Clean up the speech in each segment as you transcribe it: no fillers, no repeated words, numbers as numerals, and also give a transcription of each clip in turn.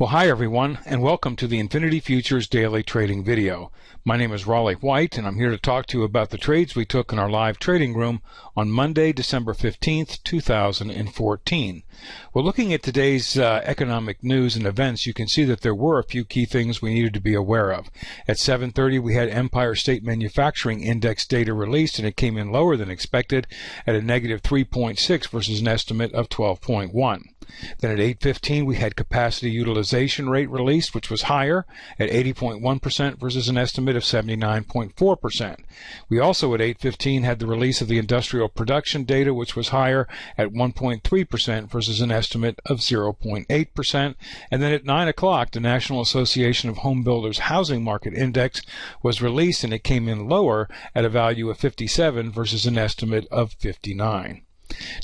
Well, hi everyone, and welcome to the Infinity Futures Daily Trading video. My name is Raleigh White, and I'm here to talk to you about the trades we took in our live trading room on Monday, December 15th, 2014. Well, looking at today's economic news and events, you can see that there were a few key things we needed to be aware of. At 7:30, we had Empire State Manufacturing Index data released, and it came in lower than expected at a negative 3.6 versus an estimate of 12.1. Then at 8:15, we had capacity utilization rate released, which was higher at 80.1% versus an estimate of 79.4%. We also at 8:15 had the release of the industrial production data, which was higher at 1.3% versus an estimate of 0.8%. And then at 9 o'clock, the National Association of Home Builders Housing Market Index was released, and it came in lower at a value of 57 versus an estimate of 59.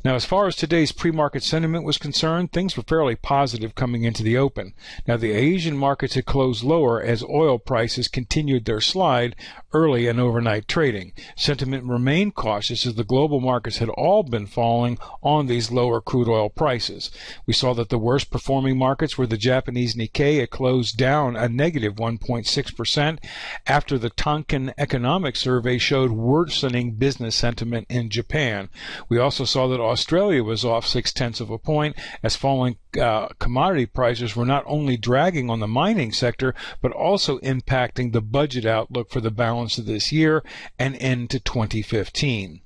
Now, as far as today's pre-market sentiment was concerned, things were fairly positive coming into the open. Now, the Asian markets had closed lower as oil prices continued their slide early in overnight trading. Sentiment remained cautious as the global markets had all been falling on these lower crude oil prices. We saw that the worst performing markets were the Japanese Nikkei. It closed down a negative 1.6% after the Tonkin Economic Survey showed worsening business sentiment in Japan. We also saw that Australia was off 0.6 of a point as falling commodity prices were not only dragging on the mining sector but also impacting the budget outlook for the balance of this year and into 2015.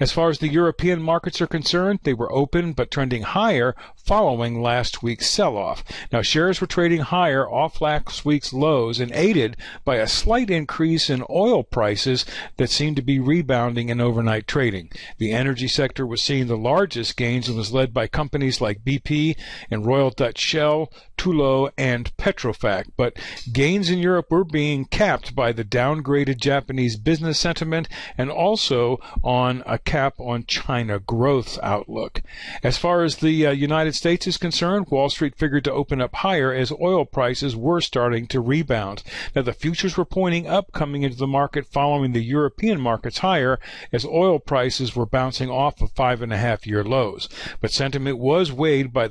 As far as the European markets are concerned, they were open but trending higher following last week's sell-off. Now, shares were trading higher off last week's lows and aided by a slight increase in oil prices that seemed to be rebounding in overnight trading. The energy sector was seeing the largest gains and was led by companies like BP and Royal Dutch Shell, Tullow, and Petrofac. But gains in Europe were being capped by the downgraded Japanese business sentiment and also on a cap on China growth outlook. As far as the United States is concerned, Wall Street figured to open up higher as oil prices were starting to rebound. Now, the futures were pointing up coming into the market following the European markets higher as oil prices were bouncing off of 5.5-year lows. But sentiment was weighed by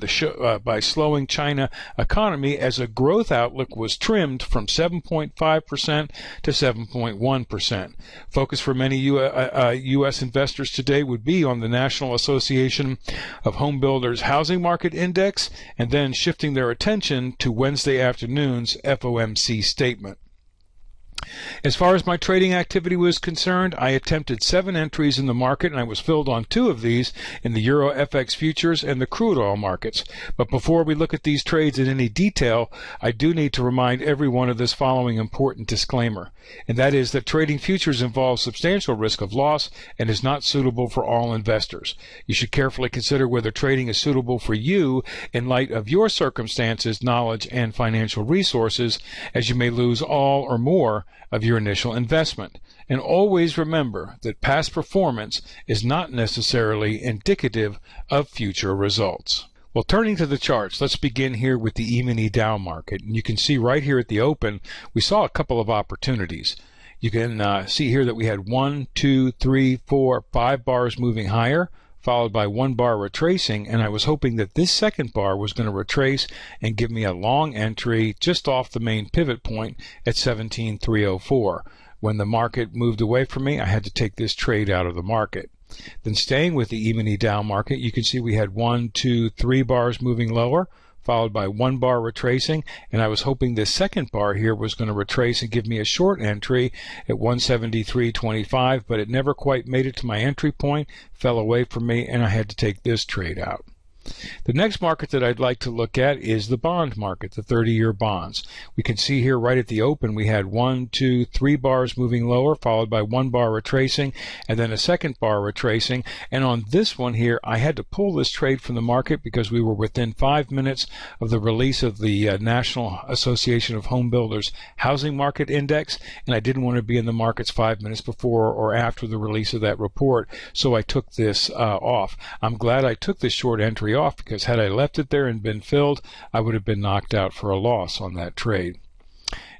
by slowing China economy as a growth outlook was trimmed from 7.5% to 7.1%. Focus for many U.S. investors today would be on the National Association of Home Builders Housing Market Index and then shifting their attention to Wednesday afternoon's FOMC statement. As far as my trading activity was concerned, I attempted 7 entries in the market, and I was filled on 2 of these in the Euro FX futures and the crude oil markets. But before we look at these trades in any detail, I do need to remind everyone of this following important disclaimer, and that is that trading futures involves substantial risk of loss and is not suitable for all investors. You should carefully consider whether trading is suitable for you in light of your circumstances, knowledge, and financial resources, as you may lose all or more of your initial investment. And always remember that past performance is not necessarily indicative of future results. Well, turning to the charts, let's begin here with the E-mini Dow market. And you can see right here at the open, we saw a couple of opportunities. You can see here that we had 1, 2, 3, 4, 5 bars moving higher, followed by 1 bar retracing, and I was hoping that this second bar was going to retrace and give me a long entry just off the main pivot point at 17,304. When the market moved away from me, I had to take this trade out of the market. Then staying with the E-mini Dow market, you can see we had 1, 2, 3 bars moving lower, followed by 1 bar retracing, and I was hoping this second bar here was going to retrace and give me a short entry at 173.25, but it never quite made it to my entry point, fell away from me, and I had to take this trade out. The next market that I'd like to look at is the bond market, the 30-year bonds. We can see here right at the open we had 1, 2, 3 bars moving lower, followed by 1 bar retracing, and then a second bar retracing. And on this one here, I had to pull this trade from the market because we were within 5 minutes of the release of the National Association of Home Builders Housing Market Index, and I didn't want to be in the markets 5 minutes before or after the release of that report, so I took this off. I'm glad I took this short entry off because had I left it there and been filled, I would have been knocked out for a loss on that trade.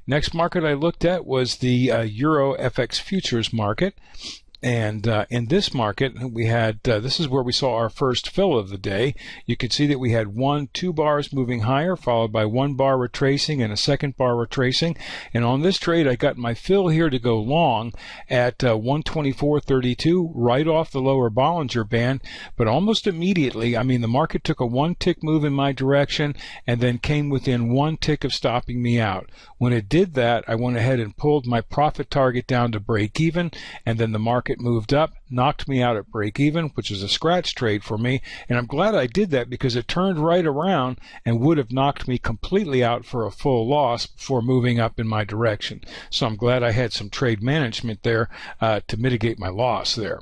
Next market I looked at was the Euro FX futures market. And in this market, we had, this is where we saw our first fill of the day. You could see that we had 2 bars moving higher, followed by 1 bar retracing and a second bar retracing. And on this trade, I got my fill here to go long at 124.32, right off the lower Bollinger Band. But almost immediately, I mean, the market took a 1 tick move in my direction and then came within 1 tick of stopping me out. When it did that, I went ahead and pulled my profit target down to break even, and then the market moved up, knocked me out at break even, which is a scratch trade for me. And I'm glad I did that because it turned right around and would have knocked me completely out for a full loss before moving up in my direction. So I'm glad I had some trade management there to mitigate my loss there.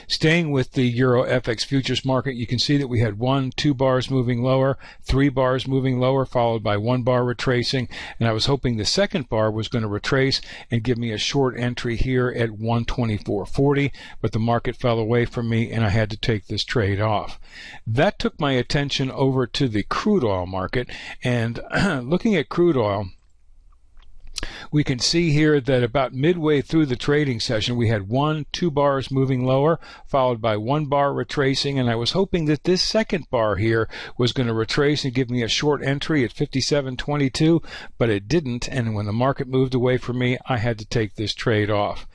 Staying with the Euro FX futures market, you can see that we had 2 bars moving lower, 3 bars moving lower, followed by 1 bar retracing, and I was hoping the second bar was going to retrace and give me a short entry here at 124.40, but the market fell away from me and I had to take this trade off. That took my attention over to the crude oil market, and looking at crude oil, we can see here that about midway through the trading session, we had 2 bars moving lower, followed by 1 bar retracing, and I was hoping that this second bar here was going to retrace and give me a short entry at 57.22, but it didn't, and when the market moved away from me, I had to take this trade off.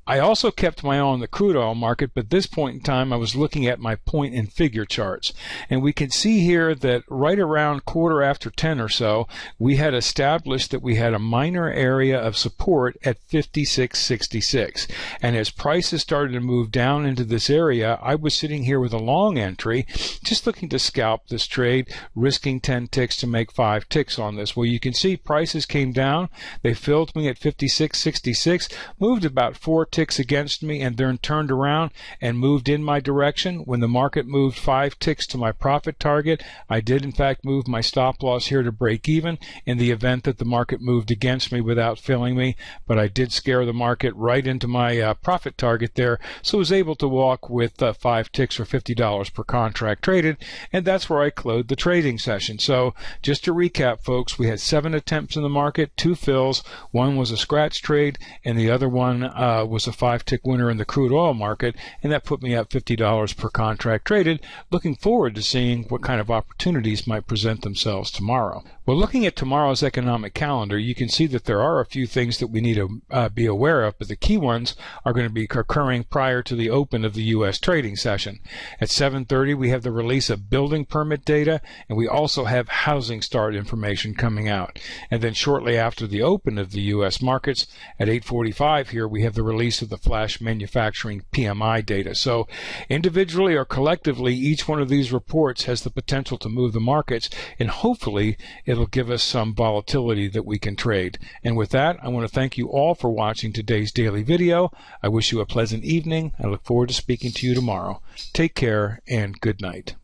I also kept my eye on the crude oil market, but at this point in time I was looking at my point and figure charts. And we can see here that right around 10:15 or so, we had established that we had a minor area of support at 56.66. And as prices started to move down into this area, I was sitting here with a long entry, just looking to scalp this trade, risking 10 ticks to make 5 ticks on this. Well, you can see prices came down. They filled me at 56.66, moved about 4 ticks against me, and then turned around and moved in my direction. When the market moved 5 ticks to my profit target, I did in fact move my stop loss here to break even in the event that the market moved against me without filling me, but I did scare the market right into my profit target there, so I was able to walk with 5 ticks or $50 per contract traded, and that's where I closed the trading session. So just to recap, folks, we had 7 attempts in the market, 2 fills, 1 was a scratch trade, and the other one was a 5-tick winner in the crude oil market, and that put me at $50 per contract traded. Looking forward to seeing what kind of opportunities might present themselves tomorrow. Well, looking at tomorrow's economic calendar, you can see that there are a few things that we need to be aware of, but the key ones are going to be occurring prior to the open of the U.S. trading session. At 7:30, we have the release of building permit data, and we also have housing start information coming out. And then shortly after the open of the U.S. markets, at 8:45 here, we have the release of the flash manufacturing PMI data. So individually or collectively, each one of these reports has the potential to move the markets, and hopefully it'll give us some volatility that we can trade. And with that, I want to thank you all for watching today's daily video. I wish you a pleasant evening. I look forward to speaking to you tomorrow. Take care and good night.